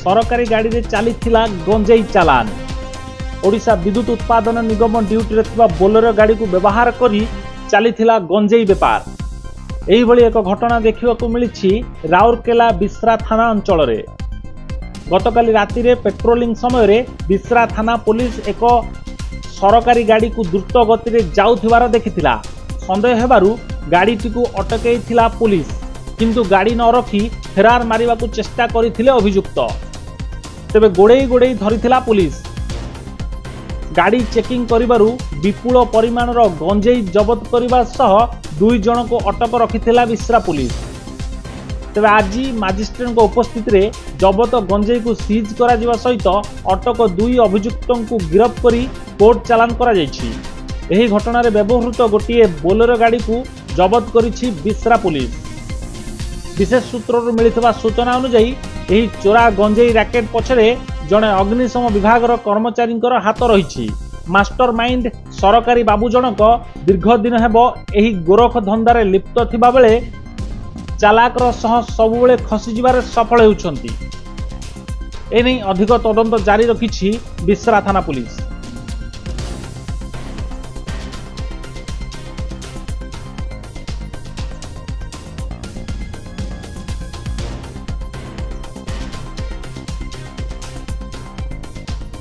सरकारी गाड़ी रे चलीथिला गंजेई चालान। ओडिशा विद्युत उत्पादन निगम ड्यूटी रे थिबा बोलेरो गाड़ी को व्यवहार करी चलीथिला गंजेई बेपार। एही भली एक घटना देखिबाकू मिलिछि राउरकेला बिस्रा थाना अंचल रे। गतकाली राति रे पेट्रोलिंग समय रे बिस्रा थाना पुलिस एक सरकारी गाड़ी को द्रुत गति रे जाउथिबार देखिथिला। संदेह हेबारु गाड़ीटी को अटकैथिला पुलिस, किंतु गाड़ी न रखी फेरार मारिबा को चेष्टा करिथिले अभियुक्त। तेबे गोड़ेई गोड़ेई धरिथिला पुलिस। गाड़ी चेकिंग करिबारु विपुल परिमाणर गंजेई जबत करिबा सह 2 जन को अटक रखिथिला बिस्रा पुलिस। तेबे आज मजिस्ट्रेट उपस्थित रे जबत गंजेई को सीज करा जिबा सहित अटक 2 अभियुक्तों को गिरफ्त करी कोर्ट चालान करा जायछि। एही घटना रे व्यवहृत गोटिए बोलेरो गाड़ी को जबत करिछि बिस्रा पुलिस। विशेष सूत्रରୁ मिलिଥିବା सूचना अनुसार एही चोरा गंजेई रैकेट पछरे जणे अग्निशम विभाग कर्मचारी हाथ रही। मास्टर माइंड सरकारी बाबू जनक दीर्घ दिन हेब एही गोरख धंदारे लिप्त थिबा बेले चालाकर सह सबुबेले खसी जिबारे सफल हेउछंती। एनै अधिक तदंत जारी रखिछि बिस्रा थाना पुलिस।